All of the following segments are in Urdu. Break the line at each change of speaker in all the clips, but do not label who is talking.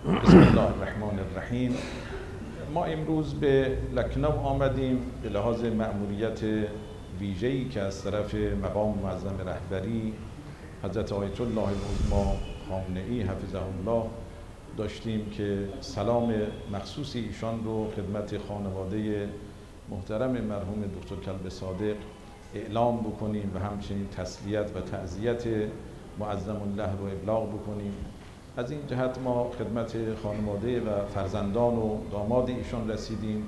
بسم الله الرحمن الرحیم. ما امروز به لکنو آمدیم به لحاظ مأموریت ویژه‌ای که از طرف مقام معظم رهبری حضرت آیت الله العظمی خامنه‌ای حفظه الله داشتیم که سلام مخصوص ایشان رو خدمت خانواده محترم مرحوم دکتر کلب صادق اعلام بکنیم و همچنین تسلیت و تعزیت معظم الله رو ابلاغ بکنیم. از این جهت ما خدمت خانواده و فرزندان و داماد ایشان رسیدیم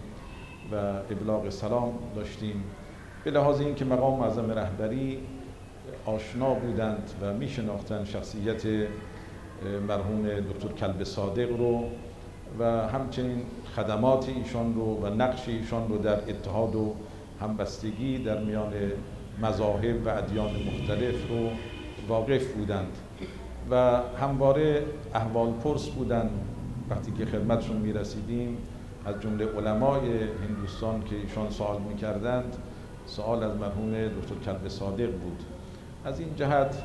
و ابلاغ سلام داشتیم. به لحاظ اینکه مقام معظم رهبری آشنا بودند و میشناختند شخصیت مرحوم دکتر کلب صادق رو و همچنین خدمات ایشان رو و نقش ایشان رو در اتحاد و همبستگی در میان مذاهب و ادیان مختلف رو واقف بودند و همواره احوال پرس بودند. وقتی که خدمتشون میرسیدیم از جمله علمای هندوستان که ایشان سوال میکردند، سوال از مرحوم دکتر کلب صادق بود. از این جهت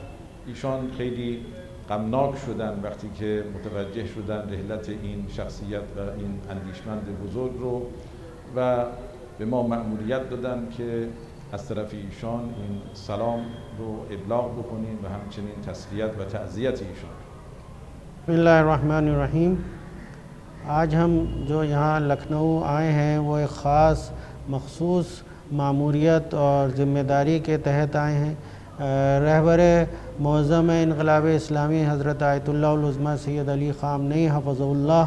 ایشان خیلی غمناک شدند وقتی که متوجه شدند رحلت این شخصیت و این اندیشمند بزرگ رو و به ما مأموریت دادن که از طرف ایشان این سلام رو ابلاغ بکنیم و همچنین تسلیت و تعزیت ایشان.
بسم اللہ الرحمن الرحیم. آج ہم جو یہاں لکھنؤ آئے ہیں وہ ایک خاص مخصوص ماموریت اور ذمہ داری کے تحت آئے ہیں. رہبر معظم انقلاب اسلامی حضرت آیت اللہ العظمی سید علی خامنہئی حفظہ اللہ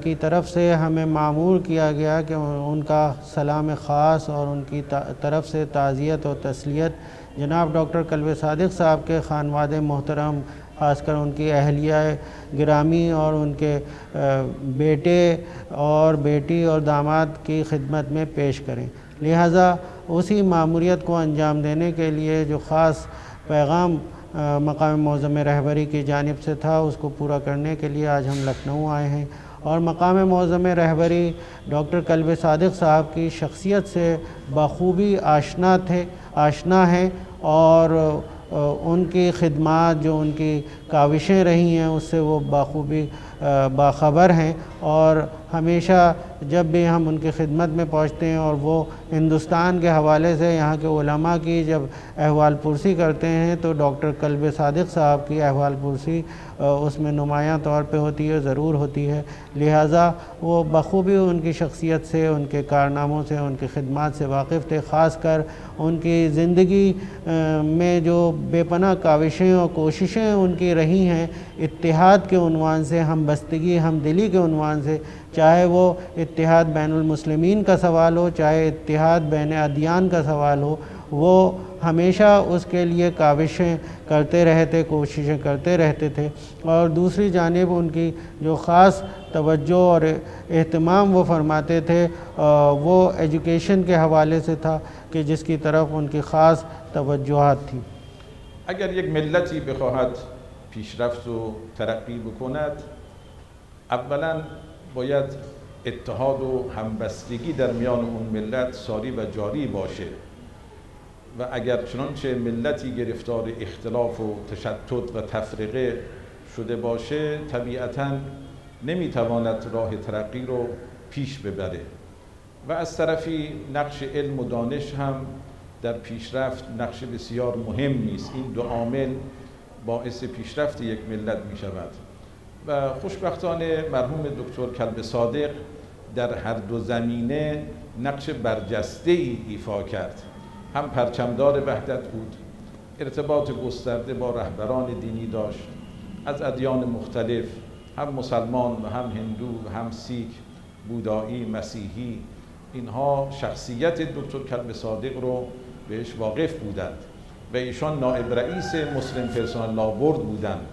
کی طرف سے ہمیں مامور کیا گیا کہ ان کا سلام خاص اور ان کی طرف سے تعزیت اور تسلیت جناب ڈاکٹر کلب صادق صاحب کے خانواد محترم، خاص کر ان کی اہلیہ گرامی اور ان کے بیٹے اور بیٹی اور داماد کی خدمت میں پیش کریں. لہٰذا اسی ماموریت کو انجام دینے کے لیے جو خاص پیغام مقام معظم رہبری کی جانب سے تھا اس کو پورا کرنے کے لیے آج ہم لکھنؤ آئے ہیں اور مقام معظم رہبری ڈاکٹر کلب صادق صاحب کی شخصیت سے بخوبی آشنا ہیں اور ان کی خدمات جو ان کی کاوشیں رہی ہیں اس سے وہ بخوبی باخبر ہیں اور ہمیشہ جب بھی ہم ان کی خدمت میں پہنچتے ہیں اور وہ ہندوستان کے حوالے سے یہاں کے علماء کی جب احوال پرسی کرتے ہیں تو ڈاکٹر کلب صادق صاحب کی احوال پرسی اس میں نمایاں طور پہ ہوتی ہے، ضرور ہوتی ہے. لہٰذا وہ بخوبی ان کی شخصیت سے، ان کے کارناموں سے، ان کی خدمات سے واقف تھے. خاص کر ان کی زندگی میں جو بے پناہ کاوشیں اور کوششیں ان کی رہی ہیں اتحاد کے عنوان سے، ہم بستگی، ہم دلی کے عنوان سے، چاہے وہ اتحاد بین المسلمین کا سوال ہو، چاہے اتحاد بین ادیان کا سوال ہو، وہ ہمیشہ اس کے لیے کاوشیں کرتے رہتے، کوششیں کرتے رہتے تھے. اور دوسری جانب ان کی جو خاص توجہ اور اہتمام وہ فرماتے تھے وہ ایجوکیشن کے حوالے سے تھا کہ جس کی طرف ان کی خاص توجہات تھیں.
اگر یک ملتی بخواهد پیشرفت و ترقی بکند، اولا باید اتحاد و همبستگی در میان اون ملت ساری و جاری باشه و اگر چنانچه ملتی گرفتار اختلاف و تشتت و تفرقه شده باشه طبیعتاً نمیتواند راه ترقی رو پیش ببره و از طرفی نقش علم و دانش هم در پیشرفت نقش بسیار مهمی است. این دو عامل باعث پیشرفت یک ملت می شود و خوشبختانه مرحوم دکتر کلب صادق در هر دو زمینه نقش برجسته‌ای ایفا کرد. هم پرچمدار وحدت بود، ارتباط گسترده با رهبران دینی داشت از ادیان مختلف، هم مسلمان و هم هندو و هم سیک، بودایی، مسیحی. اینها شخصیت دکتر کلب صادق رو بهش واقف بودند و ایشان نائب رئیس مسلم پرسونل لا بورد بودند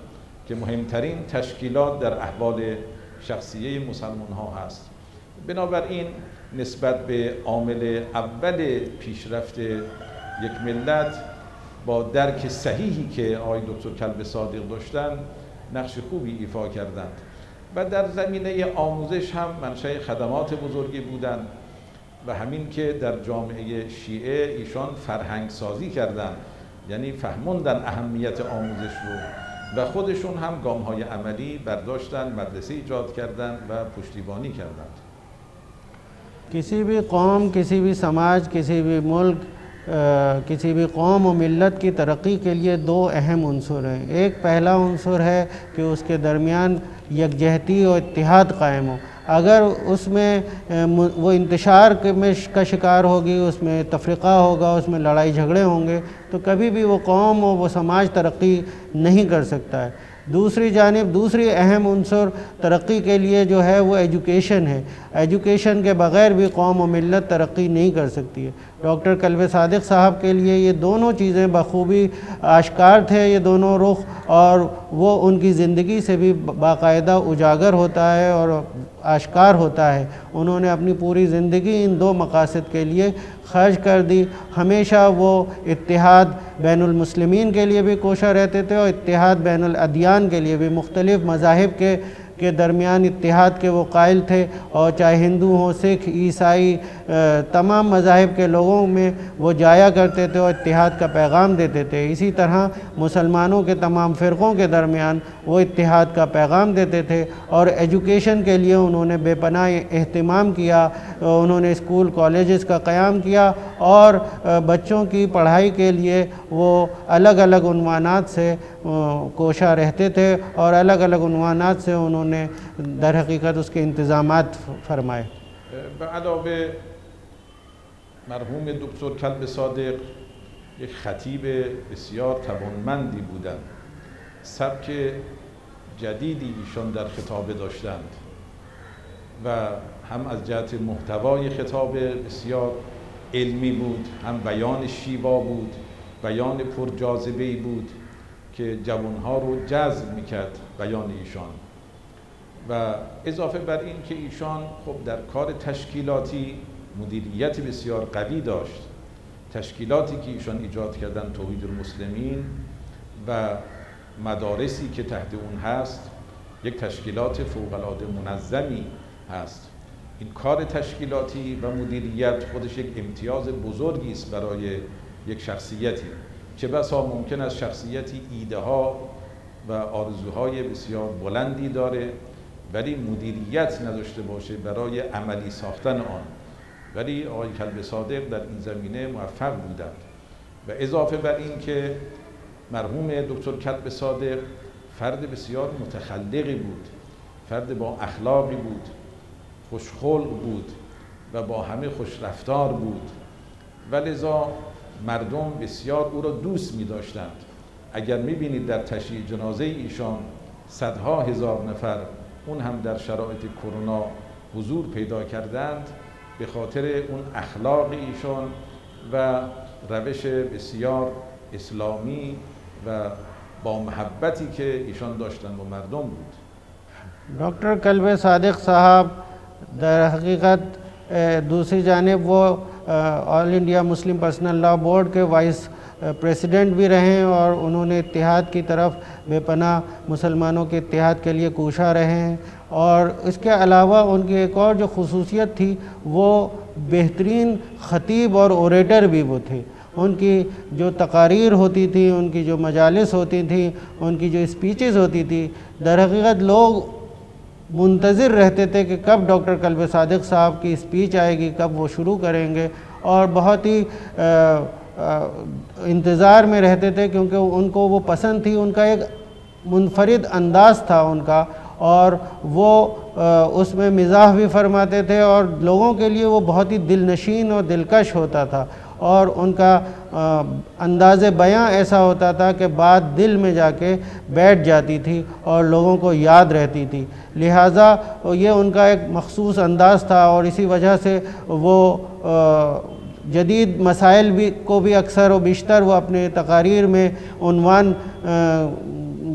که مهمترین تشکیلات در احوال شخصیه مسلمان ها هست. بنابراین نسبت به عامل اول پیشرفت یک ملت با درک صحیحی که آقای دکتر کلب صادق داشتن نقش خوبی ایفا کردند و در زمینه آموزش هم منشأ خدمات بزرگی بودند و همین که در جامعه شیعه ایشان فرهنگ سازی کردند، یعنی فهموندن اهمیت آموزش رو و خودشون هم گام‌های عملی برداشتن، مدرسه ایجاد کردند و پشتیبانی کردند.
کسی بھی قوم، کسی بھی سماج، کسی بھی ملک، کسی بھی قوم و ملت کی ترقی کے لیے دو اہم عنصر ہیں. ایک پہلا عنصر ہے کہ اس کے درمیان یکجہتی اور اتحاد قائم ہو. اگر اس میں وہ انتشار کا شکار ہوگی، اس میں تفرقہ ہوگا، اس میں لڑائی جھگڑے ہوں گے، تو کبھی بھی وہ قوم اور وہ سماج ترقی نہیں کر سکتا ہے. دوسری جانب دوسری اہم عنصر ترقی کے لیے جو ہے وہ ایجوکیشن ہے. ایجوکیشن کے بغیر بھی قوم و ملت ترقی نہیں کر سکتی ہے. ڈاکٹر قلب صادق صاحب کے لیے یہ دونوں چیزیں بخوبی آشکار تھے، یہ دونوں رخ، اور وہ ان کی زندگی سے بھی باقاعدہ اجاگر ہوتا ہے اور آشکار ہوتا ہے. انہوں نے اپنی پوری زندگی ان دو مقاصد کے لیے خرچ کر دی. ہمیشہ وہ اتحاد بین المسلمین کے لیے بھی کوشاں رہتے تھے اور اتحاد بین الادیان کے لیے بھی، مختلف مذاہب کے درمیان اتحاد کے وہ قائل تھے. اور چاہے ہندو ہوں، سکھ، عیسائی، تمام مذاہب کے لوگوں میں وہ جایا کرتے تھے اور اتحاد کا پیغام دیتے تھے. اسی طرح مسلمانوں کے تمام فرقوں کے درمیان وہ اتحاد کا پیغام دیتے تھے. اور ایجوکیشن کے لیے انہوں نے بے پناہ اہتمام کیا. انہوں نے اسکول کالجز کا قیام کیا اور بچوں کی پڑھائی کے لیے وہ الگ الگ عنوانات سے کوشاں رہتے تھے اور الگ الگ عنوانات سے انہوں نے در حقیقت اس کے انتظامات فرمائے.
به علاوه مرحوم دکتر کلب صادق یک خطیب بسیار توانمندی بودند. سبک جدیدی ایشان در خطابه داشتند و هم از جهت محتوای خطاب بسیار علمی بود، هم بیان شیوا بود، بیان پرجاذبه‌ای بود که جوانها رو جذب میکرد بیان ایشان. و اضافه بر این که ایشان خب در کار تشکیلاتی مدیریت بسیار قوی داشت. تشکیلاتی که ایشان ایجاد کردن، توحید المسلمین و مدارسی که تحت اون هست، یک تشکیلات فوق‌العاده منظمی هست. این کار تشکیلاتی و مدیریت خودش یک امتیاز بزرگی است برای یک شخصیتی. چه بسا ممکن است شخصیتی ایده ها و آرزوهای بسیار بلندی داره ولی مدیریت نداشته باشه برای عملی ساختن آن. ولی آقای کلب صادق در این زمینه موفق بودند. و اضافه بر این که مرحوم دکتر کلب صادق فرد بسیار متخلقی بود، فرد با اخلاقی بود، خوشخلق بود و با همه خوش رفتار بود و لذا مردم بسیار او را دوست می داشتند. اگر می بینید در تشییع جنازه ایشان صدها هزار نفر اون هم در شرایط کرونا حضور پیدا کردند، به خاطر اون اخلاق ایشان و روش بسیار اسلامی و با محبتی که ایشان داشتن با مردم بود.
ڈاکٹر کلب صادق صاحب در حقیقت دوسری جانب وہ آل انڈیا مسلم پرسنل لا بورڈ کے وائس پریسیڈنٹ بھی رہے اور انہوں نے اتحاد کی طرف بے پناہ مسلمانوں کے اتحاد کے لیے کوشاں رہے ہیں. اور اس کے علاوہ ان کی ایک اور جو خصوصیت تھی وہ بہترین خطیب اور اوریٹر بھی وہ تھے. ان کی جو تقاریر ہوتی تھی، ان کی جو مجالس ہوتی تھیں، ان کی جو اسپیچز ہوتی تھی، در حقیقت لوگ منتظر رہتے تھے کہ کب ڈاکٹر کلب صادق صاحب کی اسپیچ آئے گی، کب وہ شروع کریں گے، اور بہت ہی انتظار میں رہتے تھے کیونکہ ان کو وہ پسند تھی. ان کا ایک منفرد انداز تھا ان کا، اور وہ اس میں مزاح بھی فرماتے تھے اور لوگوں کے لیے وہ بہت ہی دل نشین اور دلکش ہوتا تھا. اور ان کا انداز بیاں ایسا ہوتا تھا کہ بات دل میں جا کے بیٹھ جاتی تھی اور لوگوں کو یاد رہتی تھی. لہٰذا یہ ان کا ایک مخصوص انداز تھا اور اسی وجہ سے وہ جدید مسائل کو بھی اکثر و بیشتر وہ اپنے تقاریر میں عنوان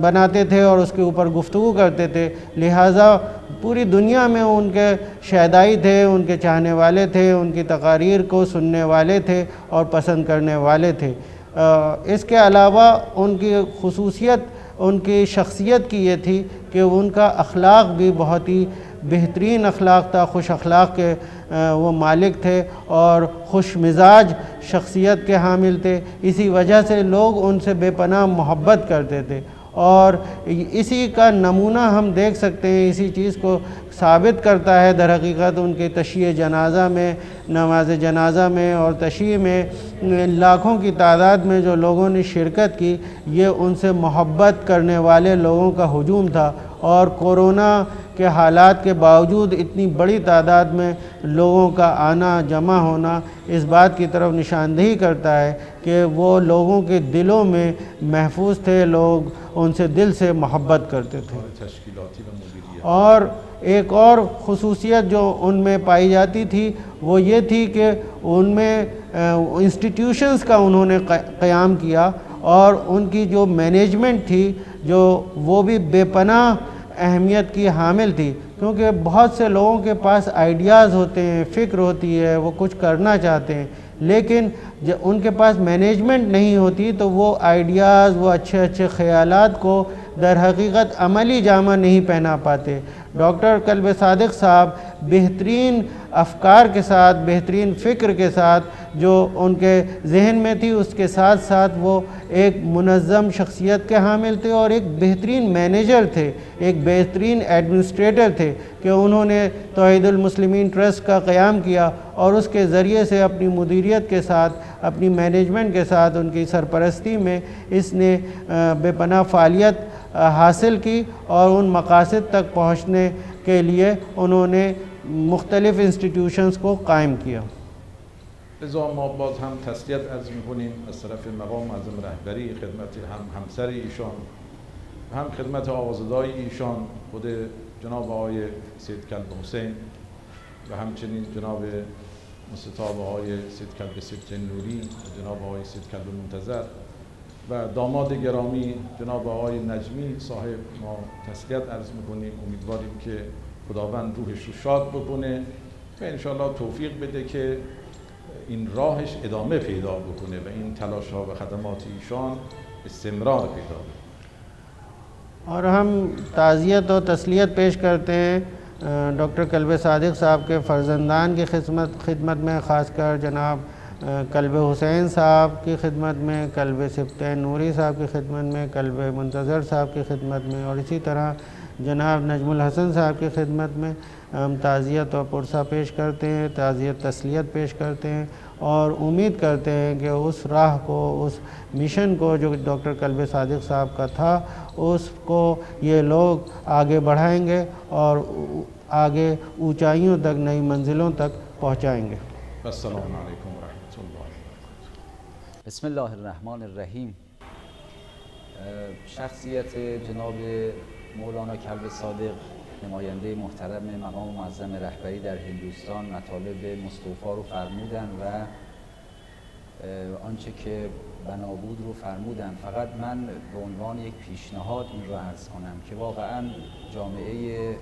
بناتے تھے اور اس کے اوپر گفتگو کرتے تھے. لہٰذا پوری دنیا میں ان کے شیدائی تھے، ان کے چاہنے والے تھے، ان کی تقاریر کو سننے والے تھے اور پسند کرنے والے تھے. اس کے علاوہ ان کی خصوصیت ان کی شخصیت کی یہ تھی کہ ان کا اخلاق بھی بہت ہی بہترین اخلاق تھا. خوش اخلاق کے وہ مالک تھے اور خوش مزاج شخصیت کے حامل تھے. اسی وجہ سے لوگ ان سے بے پناہ محبت کرتے تھے. اور اسی کا نمونہ ہم دیکھ سکتے ہیں، اسی چیز کو ثابت کرتا ہے در حقیقت ان کے تشییع جنازہ میں، نماز جنازہ میں اور تشییع میں لاکھوں کی تعداد میں جو لوگوں نے شرکت کی، یہ ان سے محبت کرنے والے لوگوں کا ہجوم تھا۔ اور کورونا کے حالات کے باوجود اتنی بڑی تعداد میں لوگوں کا آنا، جمع ہونا اس بات کی طرف نشاندہی کرتا ہے کہ وہ لوگوں کے دلوں میں محفوظ تھے، لوگ ان سے دل سے محبت کرتے تھے۔ اور ایک اور خصوصیت جو ان میں پائی جاتی تھی وہ یہ تھی کہ ان میں انسٹیٹیوشنز کا انہوں نے قیام کیا، اور ان کی جو مینجمنٹ تھی جو وہ بھی بے پناہ اہمیت کی حامل تھی، کیونکہ بہت سے لوگوں کے پاس آئیڈیاز ہوتے ہیں، فکر ہوتی ہے، وہ کچھ کرنا چاہتے ہیں، لیکن جب ان کے پاس مینجمنٹ نہیں ہوتی تو وہ آئیڈیاز، وہ اچھے اچھے خیالات کو در حقیقت عملی جامہ نہیں پہنا پاتے۔ ڈاکٹر کلب صادق صاحب بہترین افکار کے ساتھ، بہترین فکر کے ساتھ جو ان کے ذہن میں تھی، اس کے ساتھ ساتھ وہ ایک منظم شخصیت کے حامل تھے اور ایک بہترین مینیجر تھے، ایک بہترین ایڈمنسٹریٹر تھے کہ انہوں نے توحید المسلمین ٹرسٹ کا قیام کیا اور اس کے ذریعے سے اپنی مدیریت کے ساتھ، اپنی مینجمنٹ کے ساتھ، ان کی سرپرستی میں اس نے بے پناہ فعالیت حاصل کی، اور ان مقاصد تک پہنچنے کے لیے انہوں نے مختلف انسٹیٹیوشنز کو قائم کیا۔
لذا ما باز هم تسلیت عرض می‌کنیم از طرف مقام معظم رهبری خدمت هم همسر ایشان و هم خدمت آوازه‌دار ایشان، خود جناب آقای سید کلب حسین و همچنین جناب مستطاب آقای سید کلب سبط نوری و جناب آقای سید کلب منتظر و داماد گرامی جناب آقای نجمی صاحب، ما تسلیت عرض می‌کنیم. امیدواریم که خداوند روحش رو شاد بکنه و انشاءالله توفیق بده که این راهش ادامه پیدا بکنه و این تلاش ها و خدمات ایشان استمرار پیدا بکنه.
اور ہم تعزیت و تسلیت پیش کرتے ہیں ڈاکٹر کلب صادق صاحب کے فرزندان کی خدمت میں، خاص کر جناب کلب حسین صاحب کی خدمت میں، کلب سبط نوری صاحب کی خدمت میں، کلب منتظر صاحب کی خدمت میں، اور اسی طرح جناب نجم الحسن صاحب کی خدمت میں ہم تعزیت و پرسہ پیش کرتے ہیں، تعزیت تسلیت پیش کرتے ہیں، اور امید کرتے ہیں کہ اس راہ کو، اس مشن کو جو ڈاکٹر کلب صادق صاحب کا تھا، اس کو یہ لوگ آگے بڑھائیں گے اور آگے اونچائیوں تک، نئی منزلوں تک پہنچائیں گے۔
السلام علیکم ورحمۃ اللہ وبرکاتہ۔
بسم اللہ الرحمن الرحیم۔ شخصیت جناب مولانا کلب صادق، نماینده محترم مقام معظم رهبری در هندوستان، مطالب مستوفا رو فرمودن و آنچه که بنا بود رو فرمودن. فقط من به عنوان یک پیشنهاد این رو عرض کنم که واقعا جامعه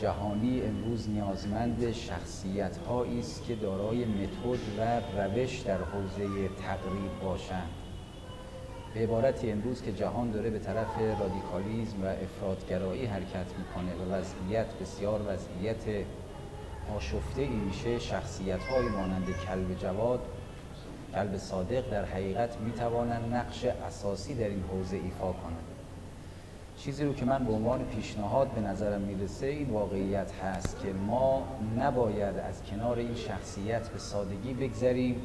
جهانی امروز نیازمند شخصیت‌هایی است که دارای متد و روش در حوزه تقریب باشند. به عبارتی امروز که جهان داره به طرف رادیکالیسم و افراطگرایی حرکت میکنه و وضعیت بسیار وضعیت آشفته‌ای میشه، شخصیت‌های مانند کلب جواد، کلب صادق در حقیقت میتوانند نقش اساسی در این حوزه ایفا کنند. چیزی رو که من به عنوان پیشنهاد به نظرم میرسه این واقعیت هست که ما نباید از کنار این شخصیت به سادگی بگذریم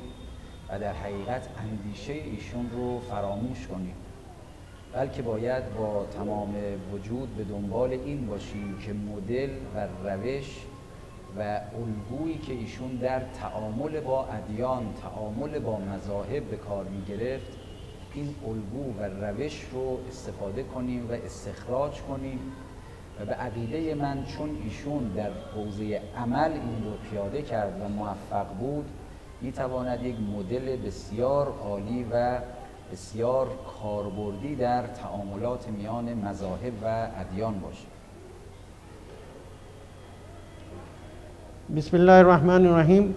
و در حقیقت اندیشه ایشون رو فراموش کنیم، بلکه باید با تمام وجود به دنبال این باشیم که مدل و روش و الگویی که ایشون در تعامل با ادیان، تعامل با مذاهب به کار میگرفت، این الگو و روش رو استفاده کنیم و استخراج کنیم و به عقیده من چون ایشون در حوزه عمل این رو پیاده کرد و موفق بود، میتواند یک مدل بسیار عالی و بسیار کاربردی در تعاملات میان مذاهب و ادیان باشه.
بسم اللہ الرحمن الرحیم۔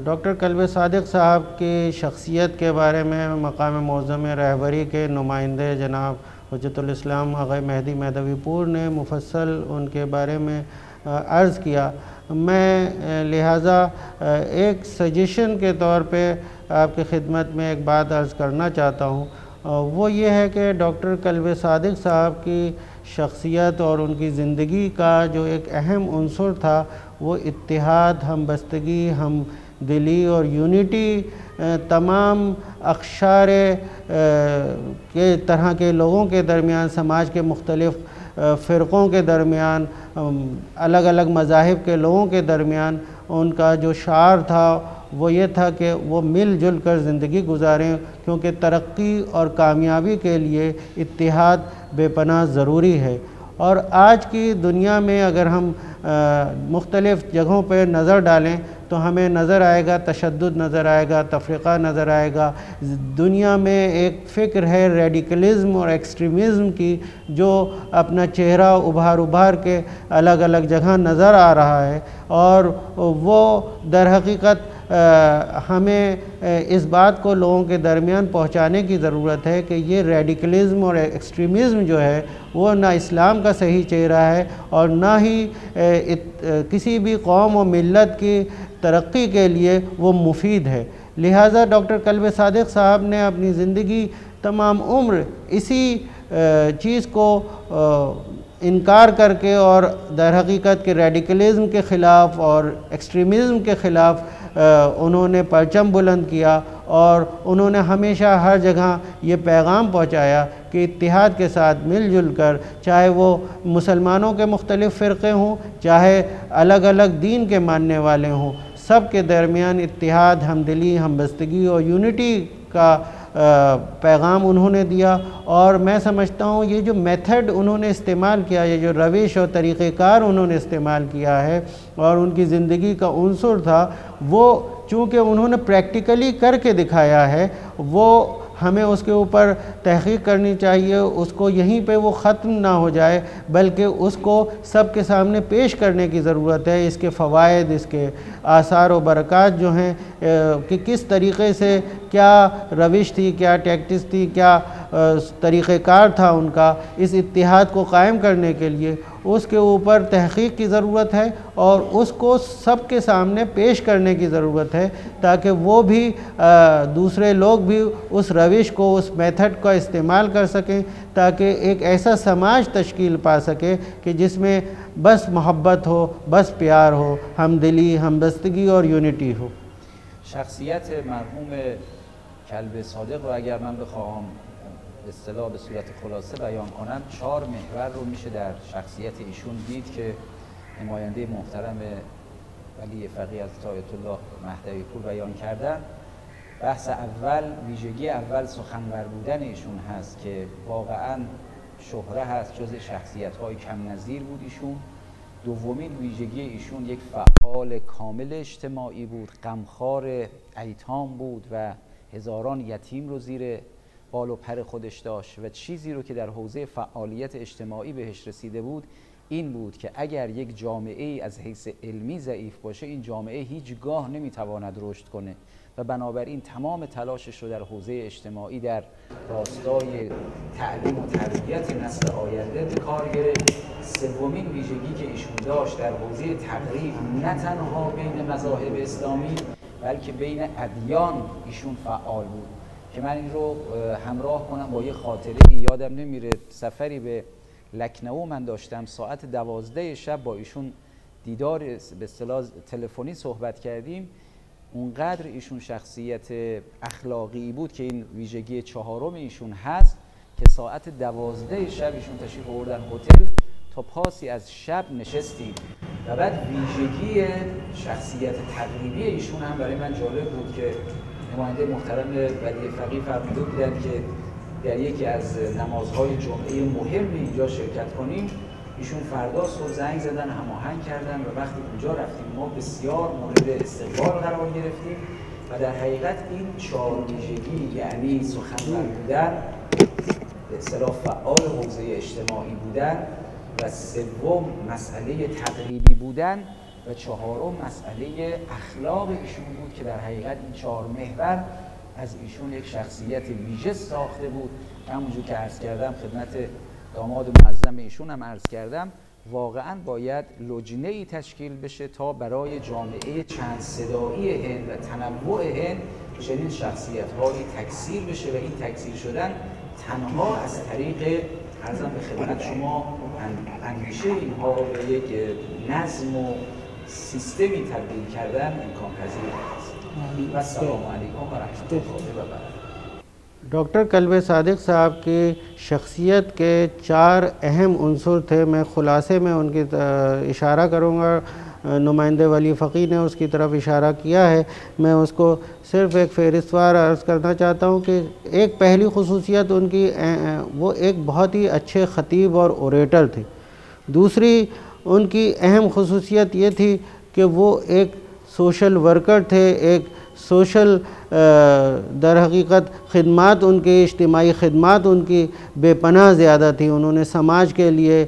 ڈاکٹر کلب صادق صاحب کی شخصیت کے بارے میں مقام معظم رہبری کے نمائندے جناب حجت الاسلام آقا مہدی مہدوی پور نے مفصل ان کے بارے میں عرض کیا۔ میں لہٰذا ایک سجیشن کے طور پہ آپ کی خدمت میں ایک بات عرض کرنا چاہتا ہوں، وہ یہ ہے کہ ڈاکٹر قلب صادق صاحب کی شخصیت اور ان کی زندگی کا جو ایک اہم عنصر تھا وہ اتحاد، ہم بستگی، ہم دلی اور یونٹی تمام اقشار کے طرح کے لوگوں کے درمیان، سماج کے مختلف فرقوں کے درمیان، الگ الگ مذاہب کے لوگوں کے درمیان ان کا جو شعار تھا وہ یہ تھا کہ وہ مل جل کر زندگی گزاریں، کیونکہ ترقی اور کامیابی کے لیے اتحاد بے پناہ ضروری ہے۔ اور آج کی دنیا میں اگر ہم مختلف جگہوں پہ نظر ڈالیں تو ہمیں نظر آئے گا تشدد، نظر آئے گا تفرقہ، نظر آئے گا دنیا میں ایک فکر ہے ریڈیکلزم اور ایکسٹریمزم کی، جو اپنا چہرہ ابھار کے الگ الگ جگہ نظر آ رہا ہے، اور وہ در حقیقت ہمیں اس بات کو لوگوں کے درمیان پہنچانے کی ضرورت ہے کہ یہ ریڈیکلزم اور ایکسٹریمزم جو ہے وہ نہ اسلام کا صحیح چہرہ ہے اور نہ ہی کسی بھی قوم و ملت کی ترقی کے لیے وہ مفید ہے۔ لہٰذا ڈاکٹر قلب صادق صاحب نے اپنی زندگی تمام عمر اسی چیز کو انکار کر کے اور در حقیقت کے ریڈیکلزم کے خلاف اور ایکسٹریمزم کے خلاف انہوں نے پرچم بلند کیا، اور انہوں نے ہمیشہ ہر جگہ یہ پیغام پہنچایا کہ اتحاد کے ساتھ مل جل کر، چاہے وہ مسلمانوں کے مختلف فرقے ہوں، چاہے الگ الگ دین کے ماننے والے ہوں، سب کے درمیان اتحاد، ہمدلی، ہمبستگی اور یونٹی کا پیغام انہوں نے دیا۔ اور میں سمجھتا ہوں یہ جو میتھڈ انہوں نے استعمال کیا، یہ جو روش اور طریقہ کار انہوں نے استعمال کیا ہے اور ان کی زندگی کا عنصر تھا، وہ چونکہ انہوں نے پریکٹیکلی کر کے دکھایا ہے، وہ ہمیں اس کے اوپر تحقیق کرنی چاہیے، اس کو یہیں پہ وہ ختم نہ ہو جائے، بلکہ اس کو سب کے سامنے پیش کرنے کی ضرورت ہے، اس کے فوائد، اس کے آثار و برکات جو ہیں، کہ کس طریقے سے کیا روش تھی، کیا ٹیکٹس تھی، کیا طریقہ کار تھا ان کا اس اتحاد کو قائم کرنے کے لیے، اس کے اوپر تحقیق کی ضرورت ہے اور اس کو سب کے سامنے پیش کرنے کی ضرورت ہے، تاکہ وہ بھی دوسرے لوگ بھی اس روش کو، اس میتھڈ کا استعمال کر سکیں، تاکہ ایک ایسا سماج تشکیل پا سکے کہ جس میں بس محبت ہو، بس پیار ہو، ہمدلی، ہمبستگی اور یونٹی ہو۔
شخصیت مرحوم کلب صادق رو اگر من بخواهم اصطلاح به صورت خلاصه بیان کنم، 4 محور رو میشه در شخصیت ایشون دید که نماینده محترم ولی فقیه از آیت الله مهدوی پور بیان کردن. بحث اول، ویژگی اول سخنور بودن ایشون هست که واقعا شهره هست، جز شخصیت‌های کم نظیر بود ایشون. دومین ویژگی ایشون یک فعال کامل اجتماعی بود، غمخوار ایتام بود و هزاران یتیم رو زیر بال و پر خودش داشت و چیزی رو که در حوزه فعالیت اجتماعی بهش رسیده بود این بود که اگر یک جامعه ای از حیث علمی ضعیف باشه، این جامعه هیچگاه نمیتواند رشد کنه و بنابراین تمام تلاشش رو در حوزه اجتماعی در راستای تعلیم و تربیت نسل آینده به کار گرفت. سومین ویژگی که ایشون داشت در حوزه تقریب، نه تنها بین مذاهب اسلامی بلکه بین ادیان ایشون فعال بود، که من این رو همراه کنم با یه خاطره. یادم نمیره سفری به لکنئو من داشتم، ساعت 12 شب با ایشون دیدار به اصطلاح تلفنی صحبت کردیم. اونقدر ایشون شخصیت اخلاقی بود که این ویژگی 4م ایشون هست که ساعت 12 شب ایشون تشریف آوردن هتل، تا پاسی از شب نشستیم. و بعد ویژگی شخصیت تقریبی ایشون هم برای من جالب بود که نماینده محترم ولی فقیه فرموده بودن که در یکی از نمازهای جمعه مهم اینجا شرکت کنیم. ایشون فردا صبح زنگ زدن، هماهنگ کردن و وقتی اونجا رفتیم ما بسیار مورد استقبال قرار گرفتیم و در حقیقت این 4 ویژگی، یعنی سخنور بودن، به اصطلاح فعال حوزه اجتماعی بودن، و سوم مسئله تقریبی بودن، و 4م مسئله اخلاق ایشون بود که در حقیقت این 4 محور از ایشون یک شخصیت ویژه ساخته بود. همونجور که عرض کردم خدمت داماد معظم ایشون هم عرض کردم، واقعا باید لجنه‌ای تشکیل بشه تا برای جامعه چند صدایی هند و تنوع هند چنین شخصیت‌هایی تکثیر بشه و این تکثیر شدن تنها از طریق عرضم به خدمت شما اندیشه اینها رو به یک نظم و سیستمی تبدیل کردن امکان پذیر است. و السلام علیکم و رحمت الله و برکاته.
ڈاکٹر قلب صادق صاحب کی شخصیت کے 4 اہم عنصر تھے. میں خلاصے میں ان کی اشارہ کروں گا. نمائندے ولی فقی نے اس کی طرف اشارہ کیا ہے. میں اس کو صرف ایک فہرست وار عرض کرنا چاہتا ہوں کہ ایک پہلی خصوصیت ان کی وہ ایک بہت ہی اچھے خطیب اور اوریٹر تھے. دوسری ان کی اہم خصوصیت یہ تھی کہ وہ ایک سوشل ورکر تھے. ایک سوشل در حقیقت خدمات ان کی اجتماعی خدمات ان کی بے پناہ زیادہ تھی. انہوں نے سماج کے لیے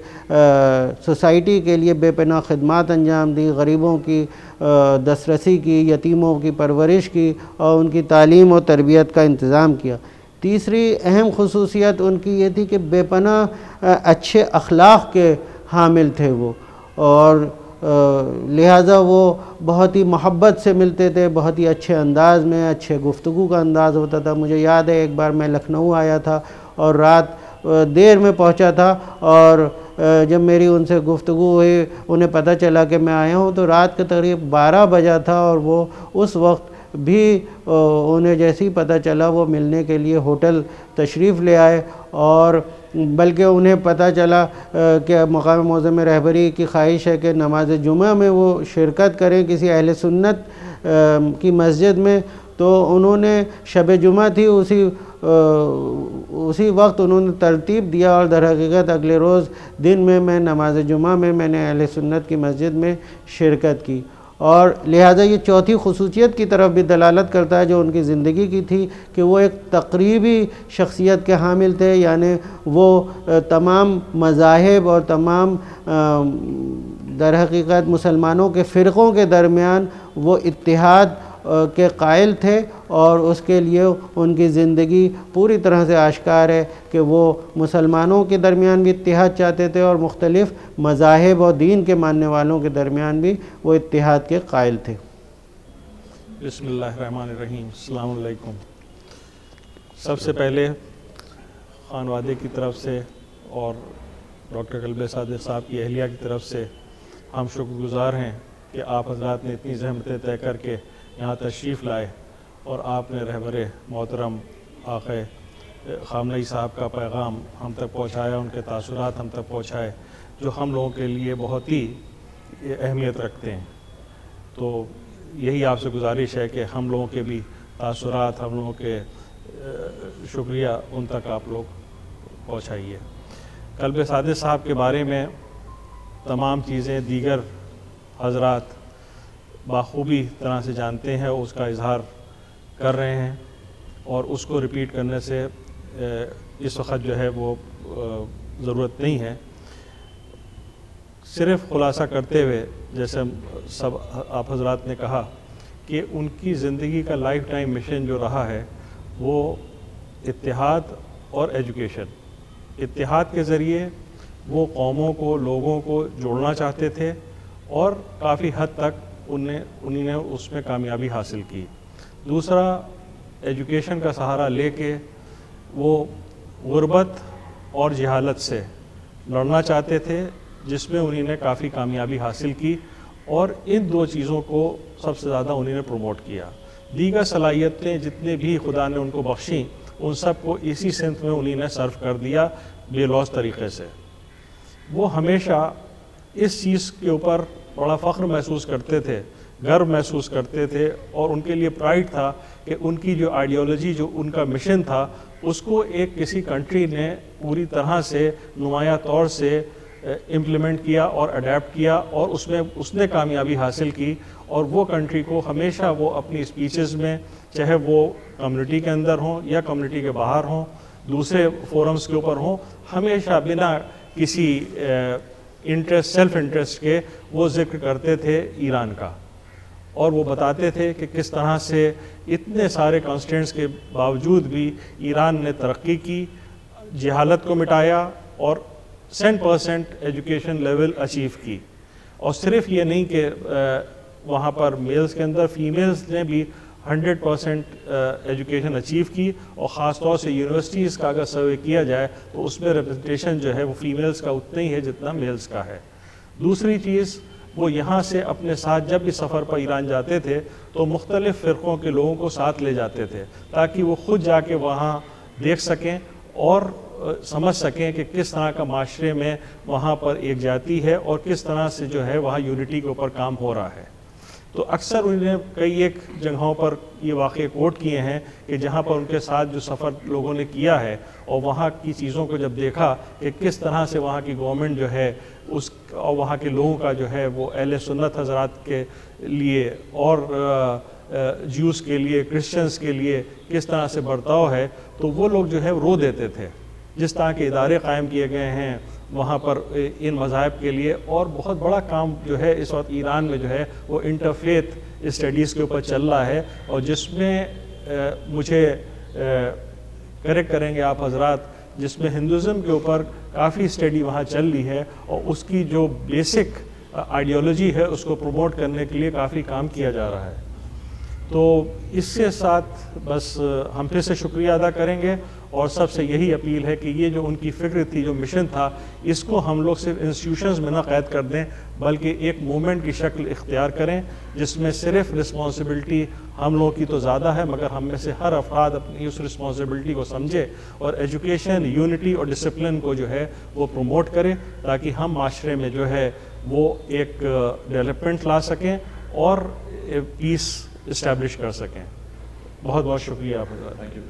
سوسائٹی کے لیے بے پناہ خدمات انجام دی. غریبوں کی دسترسی کی, یتیموں کی پرورش کی اور ان کی تعلیم و تربیت کا انتظام کیا. تیسری اہم خصوصیت ان کی یہ تھی کہ بے پناہ اچھے اخلاق کے حامل تھے وہ, اور لہٰذا وہ بہت ہی محبت سے ملتے تھے, بہت ہی اچھے انداز میں, اچھے گفتگو کا انداز ہوتا تھا. مجھے یاد ہے ایک بار میں لکھنؤ آیا تھا اور رات دیر میں پہنچا تھا, اور جب میری ان سے گفتگو ہوئی انہیں پتہ چلا کہ میں آیا ہوں تو رات کے تقریب 12 بجا تھا, اور وہ اس وقت بھی انہیں جیسے ہی پتہ چلا وہ ملنے کے لیے ہوٹل تشریف لے آئے. اور بلکہ انہیں پتہ چلا کہ مقام معظم رہبری کی خواہش ہے کہ نماز جمعہ میں وہ شرکت کریں کسی اہل سنت کی مسجد میں, تو انہوں نے شب جمعہ تھی اسی وقت انہوں نے ترتیب دیا, اور در حقیقت اگلے روز دن میں نماز جمعہ میں نے اہل سنت کی مسجد میں شرکت کی. اور لہٰذا یہ چوتھی خصوصیت کی طرف بھی دلالت کرتا ہے جو ان کی زندگی کی تھی کہ وہ ایک تقریبی شخصیت کے حامل تھے. یعنی وہ تمام مذاہب اور تمام در حقیقت مسلمانوں کے فرقوں کے درمیان وہ اتحاد کے قائل تھے, اور اس کے لیے ان کی زندگی پوری طرح سے آشکار ہے کہ وہ مسلمانوں کے درمیان بھی اتحاد چاہتے تھے اور مختلف مذاہب اور دین کے ماننے والوں کے درمیان بھی وہ اتحاد کے قائل تھے.
بسم اللہ الرحمن الرحیم. السلام علیکم. سب سے پہلے خانوادے کی طرف سے اور ڈاکٹر قلب صادق صاحب کی اہلیہ کی طرف سے ہم شکر گزار ہیں کہ آپ حضرات نے اتنی زحمتیں طے کر کے یہاں تشریف لائے, اور آپ نے رہبر محترم آقا خامنہئی صاحب کا پیغام ہم تک پہنچایا, ان کے تاثرات ہم تک پہنچائے جو ہم لوگوں کے لیے بہت ہی اہمیت رکھتے ہیں. تو یہی آپ سے گزارش ہے کہ ہم لوگوں کے بھی تاثرات, ہم لوگوں کے شکریہ ان تک آپ لوگ پہنچائیے. قلب صادق صاحب کے بارے میں تمام چیزیں دیگر حضرات بخوبی طرح سے جانتے ہیں, اس کا اظہار کر رہے ہیں, اور اس کو ریپیٹ کرنے سے اس وقت جو ہے وہ ضرورت نہیں ہے. صرف خلاصہ کرتے ہوئے جیسے سب آپ حضرات نے کہا کہ ان کی زندگی کا لائف ٹائم مشن جو رہا ہے وہ اتحاد اور ایجوکیشن. اتحاد کے ذریعے وہ قوموں کو, لوگوں کو جوڑنا چاہتے تھے, اور کافی حد تک انہیں نے اس میں کامیابی حاصل کی. دوسرا, ایجوکیشن کا سہارا لے کے وہ غربت اور جہالت سے لڑنا چاہتے تھے, جس میں انہیں نے کافی کامیابی حاصل کی, اور ان 2 چیزوں کو سب سے زیادہ انہیں نے پروموٹ کیا. دیگر صلاحیتیں جتنے بھی خدا نے ان کو بخشیں ان سب کو اسی سمت میں انہیں نے صرف کر دیا بے لوث طریقے سے. وہ ہمیشہ اس چیز کے اوپر بڑا فخر محسوس کرتے تھے, گرو محسوس کرتے تھے, اور ان کے لیے پرائڈ تھا کہ ان کی جو آئیڈیالوجی, جو ان کا مشن تھا, اس کو ایک کسی کنٹری نے پوری طرح سے نمایاں طور سے امپلیمنٹ کیا اور اڈیپٹ کیا, اور اس نے کامیابی حاصل کی. اور وہ کنٹری کو ہمیشہ وہ اپنی اسپیچز میں, چاہے وہ کمیونٹی کے اندر ہوں یا کمیونٹی کے باہر ہوں, دوسرے فورمز کے اوپر ہوں, ہمیشہ بنا کسی سیلف انٹرسٹ کے وہ ذکر کرتے تھے ایران کا, اور وہ بتاتے تھے کہ کس طرح سے اتنے سارے کانسٹینٹس کے باوجود بھی ایران نے ترقی کی, جہالت کو مٹایا, اور 100% ایجوکیشن لیول اچیو کی. اور صرف یہ نہیں کہ وہاں پر میلز کے اندر فیمیلز نے بھی 100% ایجوکیشن اچیو کی، اور خاص طور سے یونیورسٹیز کا اگر سروے کیا جائے تو اس میں ریپرزنٹیشن جو ہے وہ فیمیلز کا اتنا ہی ہے جتنا میلز کا ہے۔ دوسری چیز، وہ یہاں سے اپنے ساتھ جب بھی سفر پر ایران جاتے تھے تو مختلف فرقوں کے لوگوں کو ساتھ لے جاتے تھے تاکہ وہ خود جا کے وہاں دیکھ سکیں اور سمجھ سکیں کہ کس طرح کا معاشرے میں وہاں پر ایک جاتی ہے اور کس طرح سے جو ہے وہاں یونٹی کے اوپر کام ہو رہا ہے۔ تو اکثر انہیں کئی ایک جگہوں پر یہ واقعے کوٹ کیے ہیں کہ جہاں پر ان کے ساتھ جو سفر لوگوں نے کیا ہے اور وہاں کی چیزوں کو جب دیکھا کہ کس طرح سے وہاں کی گورنمنٹ جو ہے اور وہاں کے لوگوں کا جو ہے وہ اہل سنت حضرات کے لیے اور جیوز کے لیے، کرسچنز کے لیے کس طرح سے برتاؤ ہے، تو وہ لوگ جو ہے رو دیتے تھے۔ جس طرح کے ادارے قائم کیے گئے ہیں وہاں پر ان مذاہب کے لیے، اور بہت بڑا کام جو ہے اس وقت ایران میں جو ہے وہ انٹرفیتھ اسٹڈیز کے اوپر چل رہا ہے، اور جس میں مجھے کریکٹ کریں گے آپ حضرات، جس میں ہندوازم کے اوپر کافی اسٹڈی وہاں چل رہی ہے اور اس کی جو بیسک آئیڈیالوجی ہے اس کو پروموٹ کرنے کے لیے کافی کام کیا جا رہا ہے۔ تو اس کے ساتھ بس ہم پھر سے شکریہ ادا کریں گے، اور سب سے یہی اپیل ہے کہ یہ جو ان کی فکر تھی، جو مشن تھا، اس کو ہم لوگ صرف انسٹیٹیوشنز میں نہ قید کر دیں بلکہ ایک موومنٹ کی شکل اختیار کریں، جس میں صرف رسپانسبلٹی ہم لوگوں کی تو زیادہ ہے، مگر ہم میں سے ہر افراد اپنی اس رسپانسبلٹی کو سمجھے اور ایجوکیشن، یونٹی اور ڈسپلن کو جو ہے وہ پروموٹ کرے، تاکہ ہم معاشرے میں جو ہے وہ ایک ڈیولپمنٹ لا سکیں اور پیس اسٹیبلش کر سکیں۔ بہت بہت شکریہ آپ حضرات۔
Thank you.